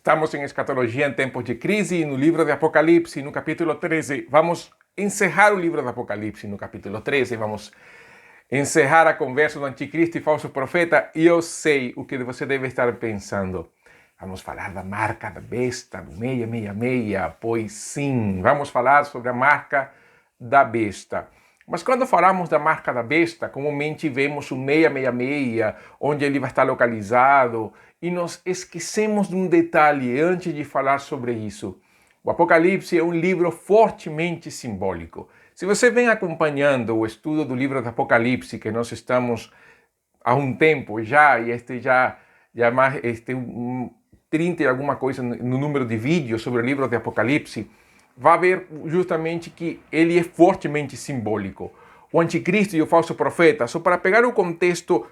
Estamos em Escatologia em Tempos de Crise, no livro de Apocalipse, no capítulo 13. Vamos encerrar o livro de Apocalipse no capítulo 13. Vamos encerrar a conversa do anticristo e falso profeta. E eu sei o que você deve estar pensando. Vamos falar da marca da besta, do 666. Pois sim, vamos falar sobre a marca da besta. Mas quando falamos da marca da besta, comumente vemos o 666, onde ele vai estar localizado, e nós esquecemos de um detalhe antes de falar sobre isso. O Apocalipse é um livro fortemente simbólico. Se você vem acompanhando o estudo do livro do Apocalipse, que nós estamos há um tempo já, e mais 30 e alguma coisa no número de vídeos sobre o livro do Apocalipse, vai ver justamente que ele é fortemente simbólico. O anticristo e o falso profeta, só para pegar o contexto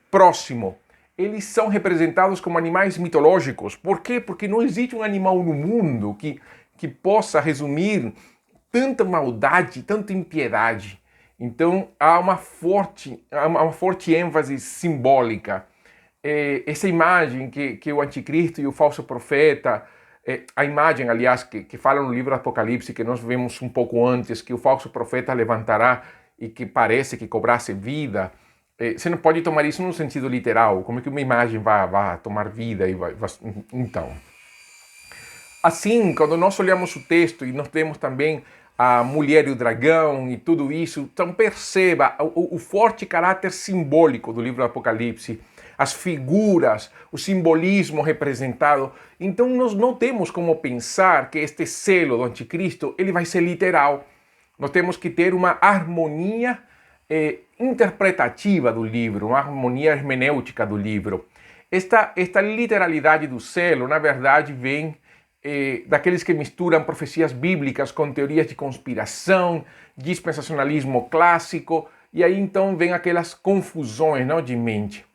próximo, eles são representados como animais mitológicos. Por quê? Porque não existe um animal no mundo que possa resumir tanta maldade, tanta impiedade. Então há uma forte ênfase simbólica. Essa imagem que o anticristo e o falso profeta, a imagem, aliás, que fala no livro do Apocalipse, que nós vemos um pouco antes, que o falso profeta levantará e que parece que cobrasse vida, você não pode tomar isso no sentido literal. Como é que uma imagem vai tomar vida? Então, assim, quando nós olhamos o texto e nós temos também a mulher e o dragão e tudo isso, então perceba o forte caráter simbólico do livro do Apocalipse, as figuras, o simbolismo representado. Então nós não temos como pensar que este selo do anticristo ele vai ser literal. Nós temos que ter uma harmonia interpretativa do livro, uma harmonia hermenêutica do livro. Esta literalidade do selo, na verdade, vem daqueles que misturam profecias bíblicas com teorias de conspiração, dispensacionalismo clássico, e aí então vem aquelas confusões, não, de mente.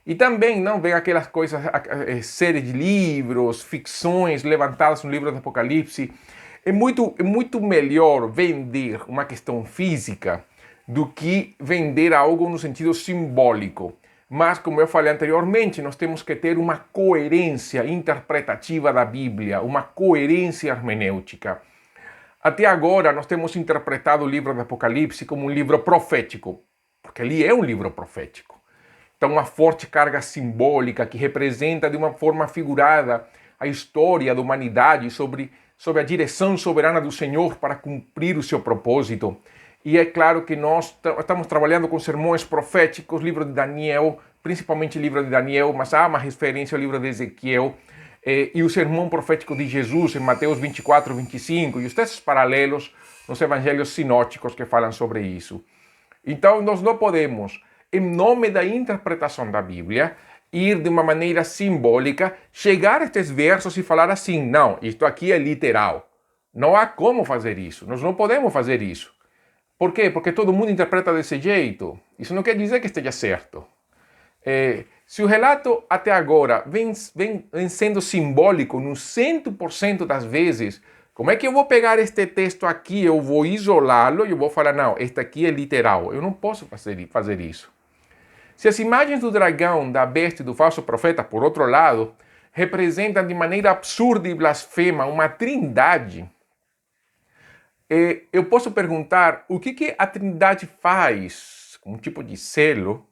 E também não vem aquelas coisas, séries de livros, ficções levantadas no livro do Apocalipse. É muito melhor vender uma questão física do que vender algo no sentido simbólico. Mas, como eu falei anteriormente, nós temos que ter uma coerência interpretativa da Bíblia, uma coerência hermenêutica. Até agora, nós temos interpretado o livro do Apocalipse como um livro profético, porque ele é um livro profético. Então, uma forte carga simbólica que representa de uma forma figurada a história da humanidade sobre a direção soberana do Senhor para cumprir o seu propósito. E é claro que nós estamos trabalhando com sermões proféticos, livro de Daniel, principalmente o livro de Daniel, mas há uma referência ao livro de Ezequiel, e o sermão profético de Jesus em Mateus 24, 25, e os textos paralelos nos evangelhos sinóticos que falam sobre isso. Então nós não podemos, em nome da interpretação da Bíblia, ir de uma maneira simbólica, chegar a estes versos e falar assim, não, isto aqui é literal. Não há como fazer isso, nós não podemos fazer isso. Por quê? Porque todo mundo interpreta desse jeito. Isso não quer dizer que esteja certo. Se o relato até agora vem sendo simbólico no 100% das vezes, como é que eu vou pegar este texto aqui, eu vou isolá-lo e eu vou falar, não, este aqui é literal. Eu não posso fazer isso. Se as imagens do dragão, da besta e do falso profeta, por outro lado, representam de maneira absurda e blasfema uma trindade, eu posso perguntar o que a Trindade faz, um tipo de selo,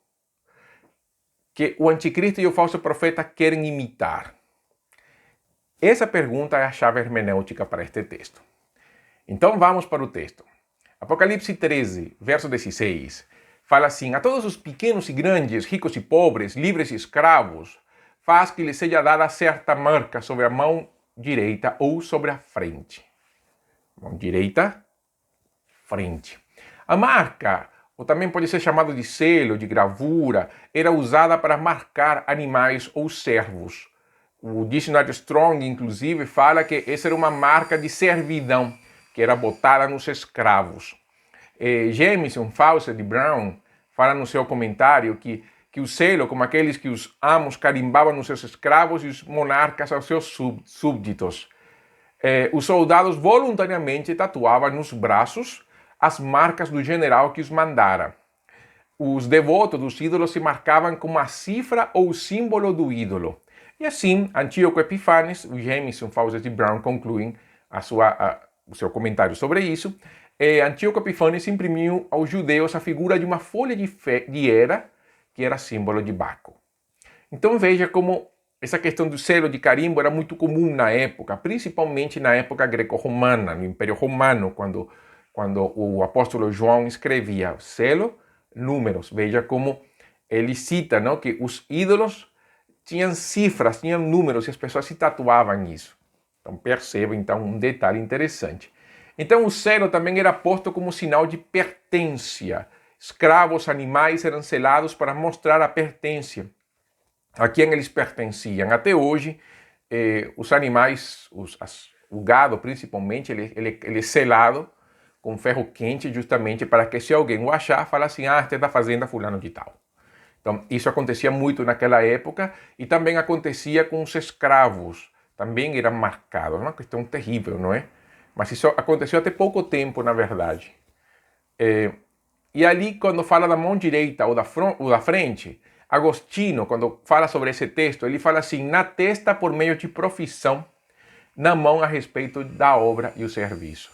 que o anticristo e o falso profeta querem imitar. Essa pergunta é a chave hermenêutica para este texto. Então vamos para o texto. Apocalipse 13, verso 16, fala assim, a todos os pequenos e grandes, ricos e pobres, livres e escravos, faz que lhes seja dada certa marca sobre a mão direita ou sobre a frente. Mão direita, frente. A marca, ou também pode ser chamado de selo, de gravura, era usada para marcar animais ou servos. O dicionário Strong, inclusive, fala que essa era uma marca de servidão, que era botada nos escravos. Jamieson, Fawcett e Brown fala no seu comentário que o selo, como aqueles que os amos carimbavam nos seus escravos e os monarcas aos seus súbditos. Os soldados voluntariamente tatuavam nos braços as marcas do general que os mandara. Os devotos dos ídolos se marcavam com uma cifra ou símbolo do ídolo. E assim, Antíoco Epífanes, o Jameson, Fawcett e Brown concluem o seu comentário sobre isso. Antíoco Epífanes imprimiu aos judeus a figura de uma folha de era, que era símbolo de Baco. Então veja como essa questão do selo de carimbo era muito comum na época, principalmente na época greco-romana, no Império Romano, quando o apóstolo João escrevia selo, números. Veja como ele cita, não, que os ídolos tinham cifras, tinham números, e as pessoas se tatuavam isso. Então perceba então um detalhe interessante. Então o selo também era posto como sinal de pertença. Escravos, animais eram selados para mostrar a pertença. A quem eles pertenciam. Até hoje, os animais, o gado principalmente, ele é selado com ferro quente justamente para que se alguém o achar, fala assim, este é da fazenda fulano de tal. Então, isso acontecia muito naquela época e também acontecia com os escravos. Também eram marcados, uma questão terrível, não é? Mas isso aconteceu até pouco tempo, na verdade. E ali, quando fala da mão direita ou da frente, Agostinho, quando fala sobre esse texto, ele fala assim, na testa por meio de profissão, na mão a respeito da obra e o serviço.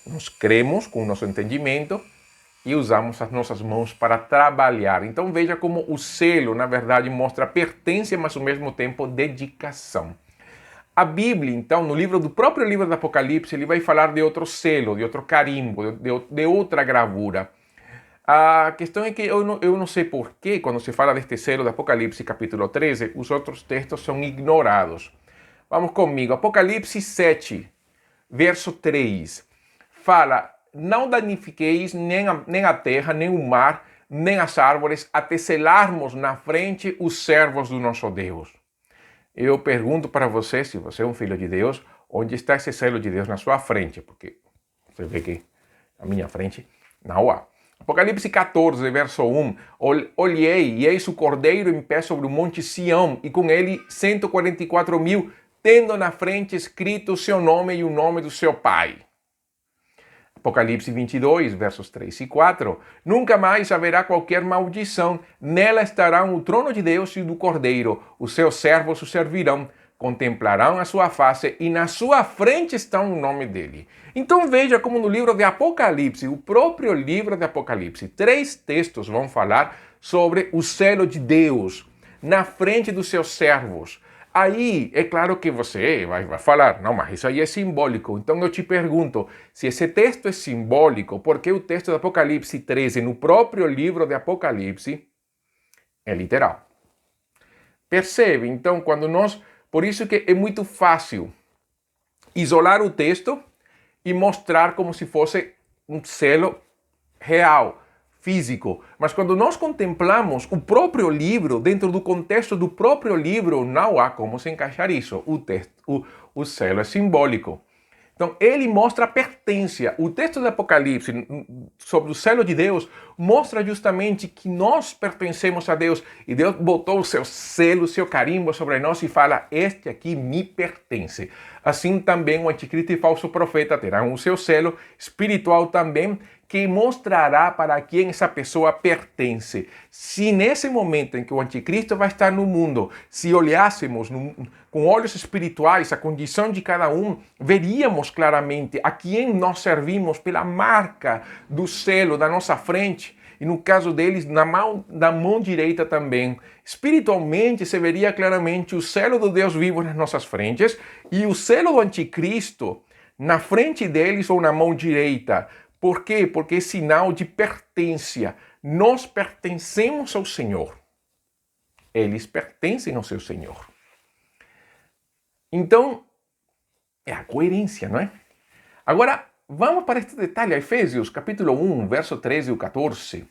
Nós cremos com o nosso entendimento e usamos as nossas mãos para trabalhar. Então veja como o selo, na verdade, mostra pertença, mas ao mesmo tempo dedicação. A Bíblia, então, no próprio livro do Apocalipse, ele vai falar de outro selo, de outro carimbo, de outra gravura. A questão é que eu não sei porquê, quando se fala deste selo do Apocalipse, capítulo 13, os outros textos são ignorados. Vamos comigo, Apocalipse 7, verso 3. Fala, não danifiqueis nem a terra, nem o mar, nem as árvores, até selarmos na frente os servos do nosso Deus. Eu pergunto para você, se você é um filho de Deus, onde está esse selo de Deus na sua frente? Porque você vê que na minha frente não há. Apocalipse 14, verso 1. Olhei, e eis o Cordeiro em pé sobre o monte Sião, e com ele 144.000, tendo na frente escrito o seu nome e o nome do seu Pai. Apocalipse 22, versos 3 e 4. Nunca mais haverá qualquer maldição. Nela estarão o trono de Deus e do Cordeiro. Os seus servos o servirão. Contemplarão a sua face e na sua frente está o nome dele. Então veja como no livro de Apocalipse, o próprio livro de Apocalipse, 3 textos vão falar sobre o selo de Deus na frente dos seus servos. Aí, é claro que você vai falar, não, mas isso aí é simbólico. Então eu te pergunto, se esse texto é simbólico, por que o texto de Apocalipse 13, no próprio livro de Apocalipse, é literal? Percebe? Então, por isso que é muito fácil isolar o texto e mostrar como se fosse um selo real, físico. Mas quando nós contemplamos o próprio livro, dentro do contexto do próprio livro, não há como se encaixar isso. O selo é simbólico. Então, ele mostra a pertença. O texto do Apocalipse sobre o selo de Deus mostra justamente que nós pertencemos a Deus e Deus botou o seu selo, o seu carimbo sobre nós e fala, este aqui me pertence. Assim também o anticristo e falso profeta terão o seu selo espiritual também, que mostrará para quem essa pessoa pertence. Se nesse momento em que o anticristo vai estar no mundo, se olhássemos com olhos espirituais a condição de cada um, veríamos claramente a quem nós servimos pela marca do selo da nossa frente. E no caso deles, da mão direita também. Espiritualmente, se veria claramente o selo do Deus vivo nas nossas frentes e o selo do anticristo na frente deles ou na mão direita. Por quê? Porque é sinal de pertença. Nós pertencemos ao Senhor. Eles pertencem ao seu Senhor. Então, é a coerência, não é? Agora, vamos para este detalhe, Efésios, capítulo 1, verso 13 e 14,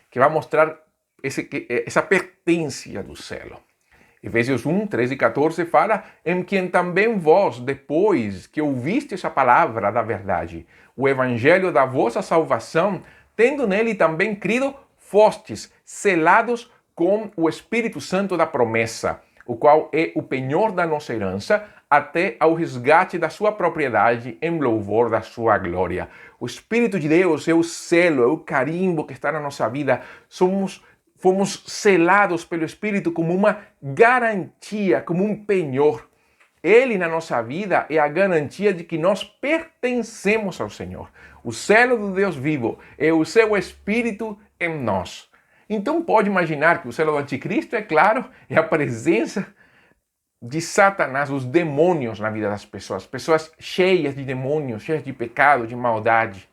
que vai mostrar essa pertença do selo. Efésios 1, 13 e 14 fala, em quem também vós, depois que ouvistes a palavra da verdade, o evangelho da vossa salvação, tendo nele também crido, fostes selados com o Espírito Santo da promessa, o qual é o penhor da nossa herança, até ao resgate da sua propriedade em louvor da sua glória. O Espírito de Deus é o selo, é o carimbo que está na nossa vida. Somos fomos selados pelo Espírito como uma garantia, como um penhor. Ele na nossa vida é a garantia de que nós pertencemos ao Senhor. O selo do Deus vivo é o seu Espírito em nós. Então pode imaginar que o selo do anticristo, é claro, é a presença de Satanás, os demônios na vida das pessoas. Pessoas cheias de demônios, cheias de pecado, de maldade.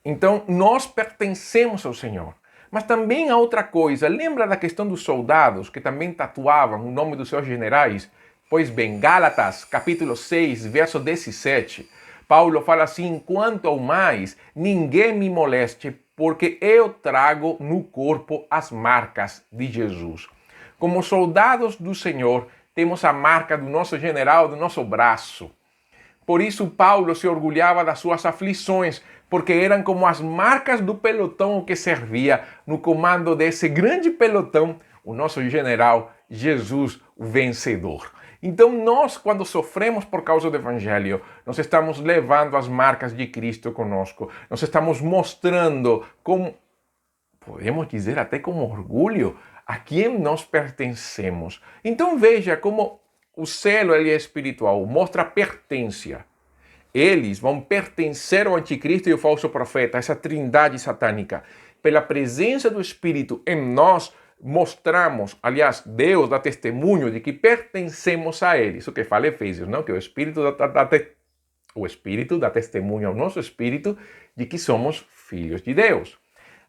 Então nós pertencemos ao Senhor. Mas também há outra coisa. Lembra da questão dos soldados que também tatuavam o nome dos seus generais? Pois bem, Gálatas, capítulo 6, verso 17, Paulo fala assim: quanto ao mais, ninguém me moleste, porque eu trago no corpo as marcas de Jesus. Como soldados do Senhor, temos a marca do nosso general, do nosso braço. Por isso Paulo se orgulhava das suas aflições, porque eram como as marcas do pelotão que servia no comando desse grande pelotão, o nosso general Jesus, o vencedor. Então nós, quando sofremos por causa do Evangelho, nós estamos levando as marcas de Cristo conosco. Nós estamos mostrando com, podemos dizer até com orgulho, a quem nós pertencemos. Então veja como o selo ele é espiritual, mostra pertença. Eles vão pertencer ao anticristo e ao falso profeta, essa trindade satânica. Pela presença do Espírito em nós, mostramos, aliás, Deus dá testemunho de que pertencemos a Ele. Isso que fala Efésios, não? Que o Espírito dá testemunho ao nosso Espírito de que somos filhos de Deus.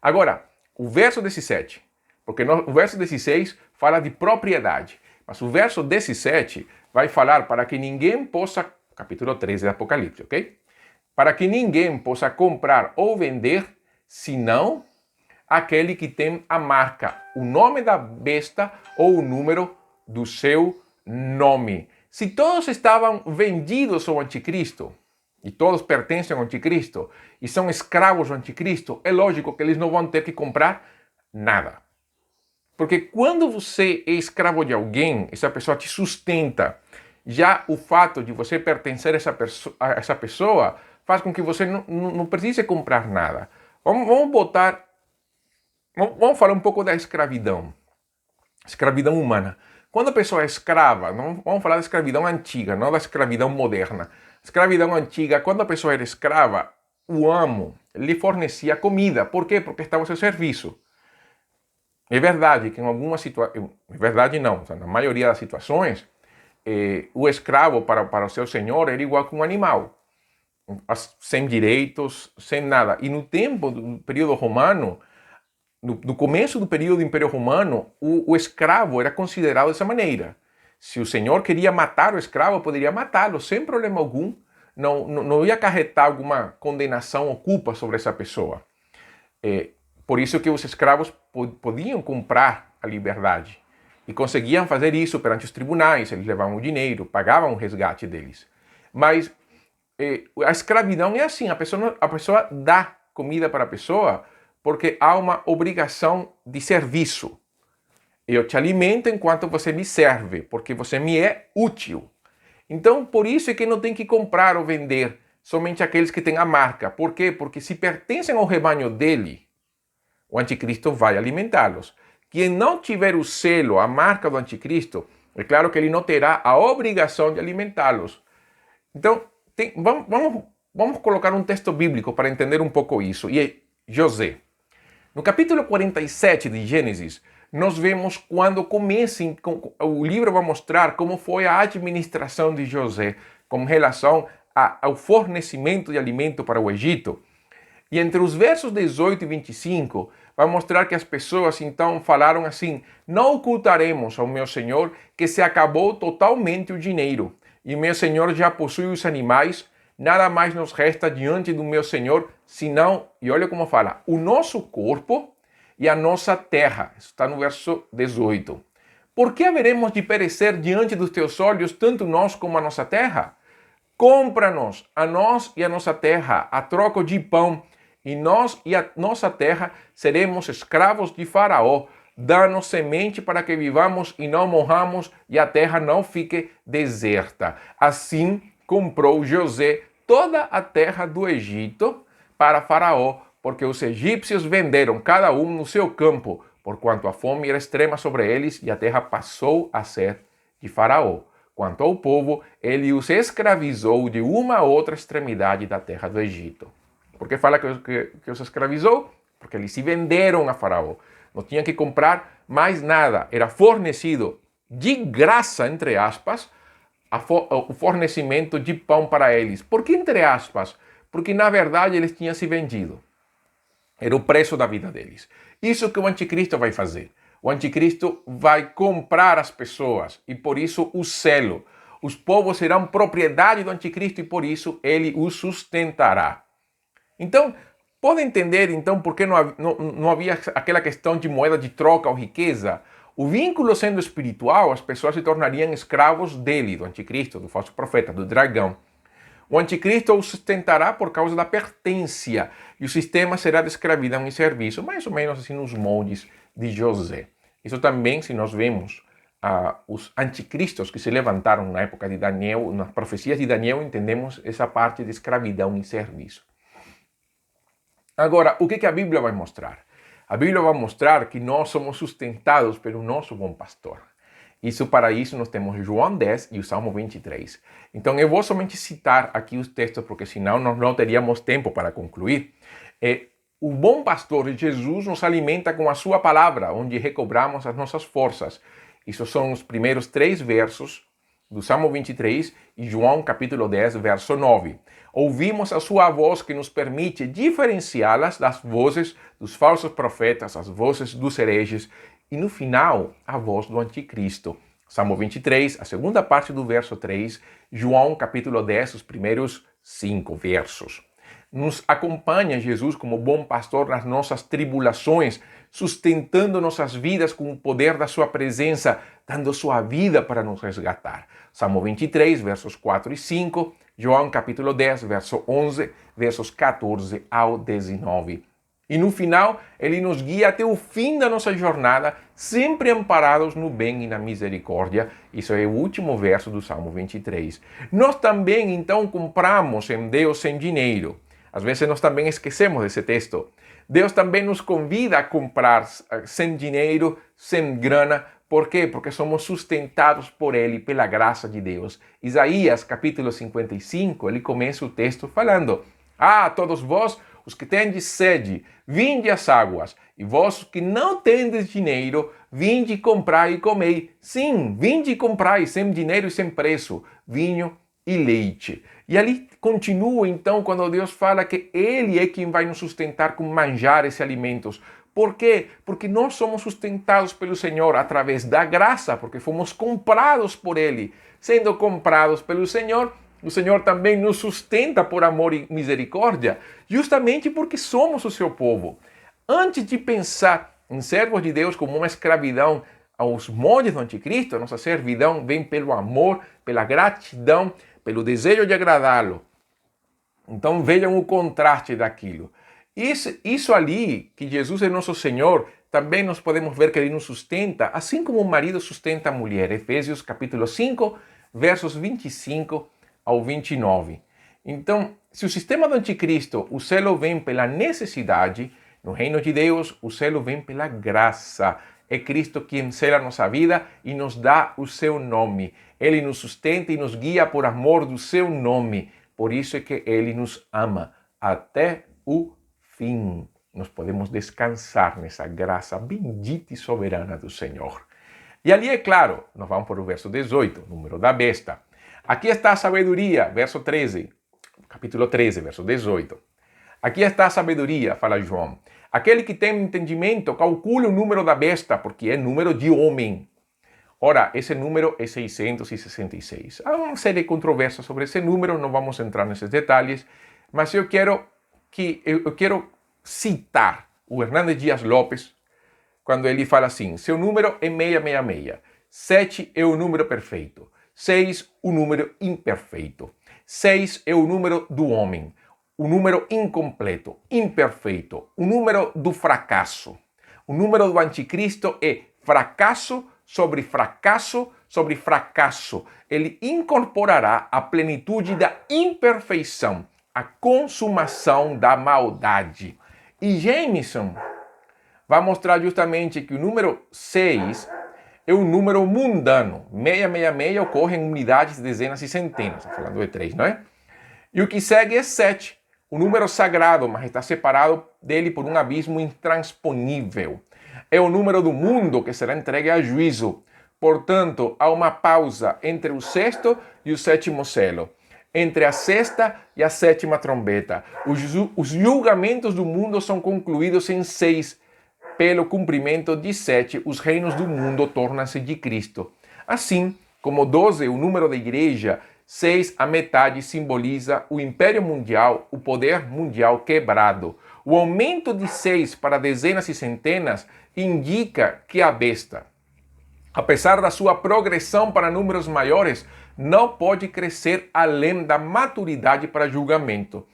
Agora, o verso 17, porque o verso 16 fala de propriedade, mas o verso 17 vai falar para que ninguém possa, capítulo 13 do Apocalipse, ok? Para que ninguém possa comprar ou vender, senão aquele que tem a marca, o nome da besta ou o número do seu nome. Se todos estavam vendidos ao anticristo, e todos pertencem ao anticristo, e são escravos do anticristo, é lógico que eles não vão ter que comprar nada. Porque quando você é escravo de alguém, essa pessoa te sustenta. Já o fato de você pertencer a essa pessoa faz com que você não precise comprar nada. Vamos falar um pouco da escravidão. Escravidão humana. Quando a pessoa é escrava, vamos falar da escravidão antiga, não da escravidão moderna. Escravidão antiga, quando a pessoa era escrava, o amo lhe fornecia comida. Por quê? Porque estava ao seu serviço. É verdade que em algumas situações, é verdade não, na maioria das situações, o escravo para o seu senhor era igual que um animal, sem direitos, sem nada. E no tempo do período romano, no começo do período do Império Romano, o escravo era considerado dessa maneira. Se o senhor queria matar o escravo, poderia matá-lo sem problema algum, não ia acarretar alguma condenação ou culpa sobre essa pessoa. Por isso que os escravos podiam comprar a liberdade. E conseguiam fazer isso perante os tribunais, eles levavam o dinheiro, pagavam o resgate deles. Mas a escravidão é assim, a pessoa dá comida para a pessoa porque há uma obrigação de serviço. Eu te alimento enquanto você me serve, porque você me é útil. Então, por isso é que não tem que comprar ou vender somente aqueles que têm a marca. Por quê? Porque se pertencem ao rebanho dele, o anticristo vai alimentá-los. Quem não tiver o selo, a marca do anticristo, é claro que ele não terá a obrigação de alimentá-los. Então, vamos colocar um texto bíblico para entender um pouco isso. E é José. No capítulo 47 de Gênesis, nós vemos quando começa, o livro vai mostrar como foi a administração de José com relação ao fornecimento de alimento para o Egito. E entre os versos 18 e 25, vai mostrar que as pessoas então falaram assim: não ocultaremos ao meu senhor que se acabou totalmente o dinheiro, e meu senhor já possui os animais, nada mais nos resta diante do meu senhor, senão, e olha como fala, o nosso corpo e a nossa terra. Isso está no verso 18. Por que haveremos de perecer diante dos teus olhos, tanto nós como a nossa terra? Compra-nos, a nós e a nossa terra, a troca de pão, e nós e a nossa terra seremos escravos de Faraó. Dá-nos semente para que vivamos e não morramos, e a terra não fique deserta. Assim comprou José toda a terra do Egito para Faraó, porque os egípcios venderam cada um no seu campo, porquanto a fome era extrema sobre eles e a terra passou a ser de Faraó. Quanto ao povo, ele os escravizou de uma a outra extremidade da terra do Egito. Por que fala que os escravizou? Porque eles se venderam a Faraó. Não tinham que comprar mais nada. Era fornecido de graça, entre aspas, o fornecimento de pão para eles. Por que entre aspas? Porque na verdade eles tinham se vendido. Era o preço da vida deles. Isso que o anticristo vai fazer. O anticristo vai comprar as pessoas e por isso o selo. Os povos serão propriedade do anticristo e por isso ele os sustentará. Então, pode entender então por que não havia aquela questão de moeda de troca ou riqueza? O vínculo sendo espiritual, as pessoas se tornariam escravos dele, do anticristo, do falso profeta, do dragão. O anticristo os sustentará por causa da pertência e o sistema será de escravidão e serviço, mais ou menos assim nos moldes de José. Isso também, se nós vemos os anticristos que se levantaram na época de Daniel, nas profecias de Daniel, entendemos essa parte de escravidão e serviço. Agora, o que a Bíblia vai mostrar? A Bíblia vai mostrar que nós somos sustentados pelo nosso bom pastor. Para isso nós temos João 10 e o Salmo 23. Então eu vou somente citar aqui os textos, porque senão nós não teríamos tempo para concluir. O bom pastor Jesus nos alimenta com a sua palavra, onde recobramos as nossas forças. Isso são os primeiros 3 versos do Salmo 23 e João capítulo 10, verso 9. Ouvimos a sua voz que nos permite diferenciá-las das vozes dos falsos profetas, as vozes dos hereges, e no final, a voz do anticristo. Salmo 23, a segunda parte do verso 3, João capítulo 10, os primeiros 5 versos. Nos acompanha Jesus como bom pastor nas nossas tribulações, sustentando nossas vidas com o poder da sua presença, dando sua vida para nos resgatar. Salmo 23, versos 4 e 5, João capítulo 10, verso 11, versos 14 ao 19. E no final, ele nos guia até o fim da nossa jornada, sempre amparados no bem e na misericórdia. Isso é o último verso do Salmo 23. Nós também, então, compramos em Deus sem dinheiro. Às vezes nós também esquecemos desse texto. Deus também nos convida a comprar sem dinheiro, sem grana. Por quê? Porque somos sustentados por Ele, pela graça de Deus. Isaías, capítulo 55, ele começa o texto falando: todos vós, os que tendes sede, vinde às águas, e vós que não tendes dinheiro, vinde comprai e comei. Sim, vinde e comprai, sem dinheiro e sem preço, vinho e leite. E ali continua então quando Deus fala que Ele é quem vai nos sustentar com manjares e alimentos. Por quê? Porque nós somos sustentados pelo Senhor através da graça, porque fomos comprados por Ele. Sendo comprados pelo Senhor, o Senhor também nos sustenta por amor e misericórdia, justamente porque somos o seu povo. Antes de pensar em servos de Deus como uma escravidão aos moldes do anticristo, a nossa servidão vem pelo amor, pela gratidão, pelo desejo de agradá-lo. Então vejam o contraste daquilo. Isso ali, que Jesus é nosso Senhor, também nós podemos ver que Ele nos sustenta, assim como o marido sustenta a mulher. Efésios capítulo 5, versos 25 ao 29. Então, se o sistema do anticristo, o selo vem pela necessidade, no reino de Deus, o selo vem pela graça. É Cristo quem sela a nossa vida e nos dá o seu nome. Ele nos sustenta e nos guia por amor do seu nome. Por isso é que Ele nos ama até o fim. Nós podemos descansar nessa graça bendita e soberana do Senhor. E ali, é claro, nós vamos para o verso 18, número da besta. Aqui está a sabedoria, verso 13, capítulo 13, verso 18. Aqui está a sabedoria, fala João. Aquele que tem entendimento, calcule o número da besta, porque é número de homem. Ora, esse número é 666. Há uma série de controvérsias sobre esse número, não vamos entrar nesses detalhes, mas eu quero citar o Hernandes Dias Lopes, quando ele fala assim: seu número é 666, 7 é o número perfeito, 6 o número imperfeito, 6 é o número do homem, o número incompleto, imperfeito, o número do fracasso. O número do anticristo é fracasso sobre fracasso sobre fracasso. Ele incorporará a plenitude da imperfeição, a consumação da maldade. E Jameson vai mostrar justamente que o número 6 é um número mundano. 666 ocorre em unidades, dezenas e centenas. Estou falando de 3, não é? E o que segue é 7, o número sagrado, mas está separado dele por um abismo intransponível. É o número do mundo que será entregue a juízo. Portanto, há uma pausa entre o sexto e o sétimo selo, entre a sexta e a sétima trombeta. Os julgamentos do mundo são concluídos em 6. Pelo cumprimento de 7, os reinos do mundo tornam-se de Cristo. Assim como 12 é o número da igreja, 6, a metade, simboliza o império mundial, o poder mundial quebrado. O aumento de 6 para dezenas e centenas indica que a besta, apesar da sua progressão para números maiores, não pode crescer além da maturidade para julgamento.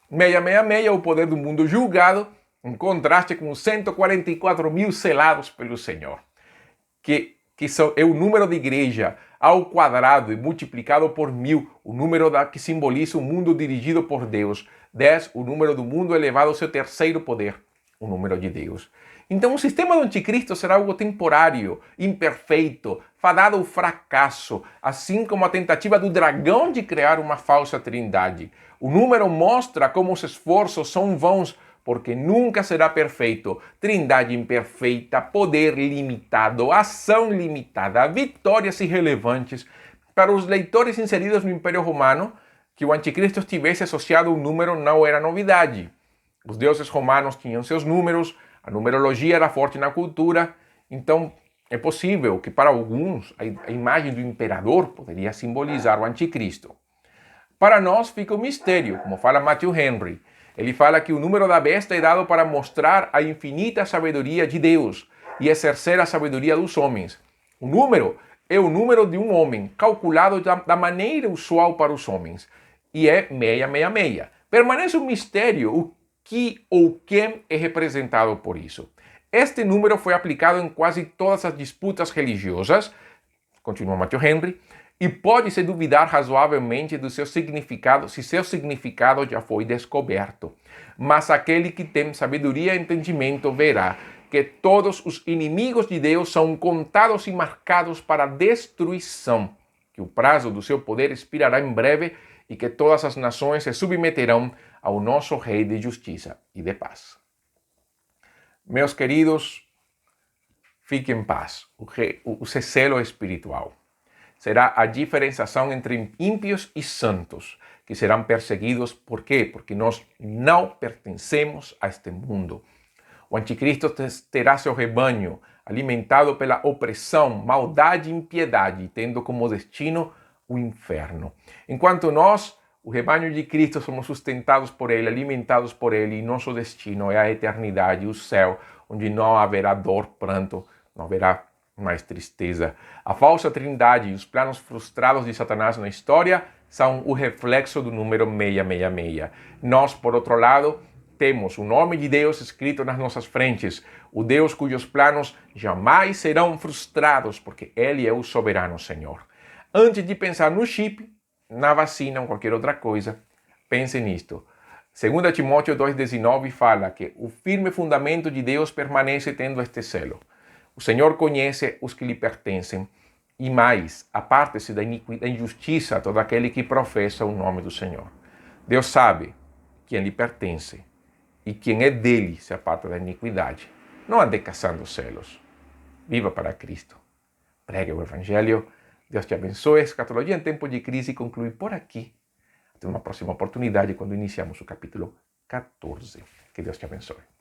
666 é o poder do mundo julgado, em contraste com os 144 mil selados pelo Senhor, que é o número de igreja ao quadrado e multiplicado por 1000, o número que simboliza o mundo dirigido por Deus. 10, o número do mundo elevado ao seu terceiro poder, o número de Deus. Então o sistema do anticristo será algo temporário, imperfeito, fadado ao fracasso, assim como a tentativa do dragão de criar uma falsa trindade. O número mostra como os esforços são vãos, porque nunca será perfeito. Trindade imperfeita, poder limitado, ação limitada, vitórias irrelevantes. Para os leitores inseridos no Império Romano, que o anticristo estivesse associado a um número não era novidade. Os deuses romanos tinham seus números, a numerologia era forte na cultura, então é possível que para alguns a imagem do imperador poderia simbolizar o anticristo. Para nós fica um mistério, como fala Matthew Henry. Ele fala que o número da besta é dado para mostrar a infinita sabedoria de Deus e exercer a sabedoria dos homens. O número é o número de um homem, calculado da maneira usual para os homens, e é 666. Permanece um mistério o que ou quem é representado por isso. Este número foi aplicado em quase todas as disputas religiosas, continua Matthew Henry, e pode-se duvidar razoavelmente do seu significado, se seu significado já foi descoberto. Mas aquele que tem sabedoria e entendimento verá que todos os inimigos de Deus são contados e marcados para a destruição, que o prazo do seu poder expirará em breve e que todas as nações se submeterão ao nosso Rei de Justiça e de Paz. Meus queridos, fiquem em paz. O selo espiritual será a diferenciação entre ímpios e santos, que serão perseguidos. Por quê? Porque nós não pertencemos a este mundo. O anticristo terá seu rebanho alimentado pela opressão, maldade e impiedade, tendo como destino o inferno. Enquanto nós, o rebanho de Cristo, somos sustentados por Ele, alimentados por Ele, e nosso destino é a eternidade, o céu, onde não haverá dor, pranto, não haverá mais tristeza. A falsa trindade e os planos frustrados de Satanás na história são o reflexo do número 666. Nós, por outro lado, temos o nome de Deus escrito nas nossas frentes, o Deus cujos planos jamais serão frustrados, porque Ele é o soberano Senhor. Antes de pensar no chip, na vacina ou qualquer outra coisa, pense nisto. 2 Timóteo 2,19 fala que o firme fundamento de Deus permanece tendo este selo. O Senhor conhece os que lhe pertencem, e mais, aparte-se da injustiça todo aquele que professa o nome do Senhor. Deus sabe quem lhe pertence, e quem é dele se aparta da iniquidade. Não ande caçando selos. Viva para Cristo. Pregue o Evangelho. Deus te abençoe. Escatologia em tempo de crise conclui por aqui. Até uma próxima oportunidade quando iniciamos o capítulo 14. Que Deus te abençoe.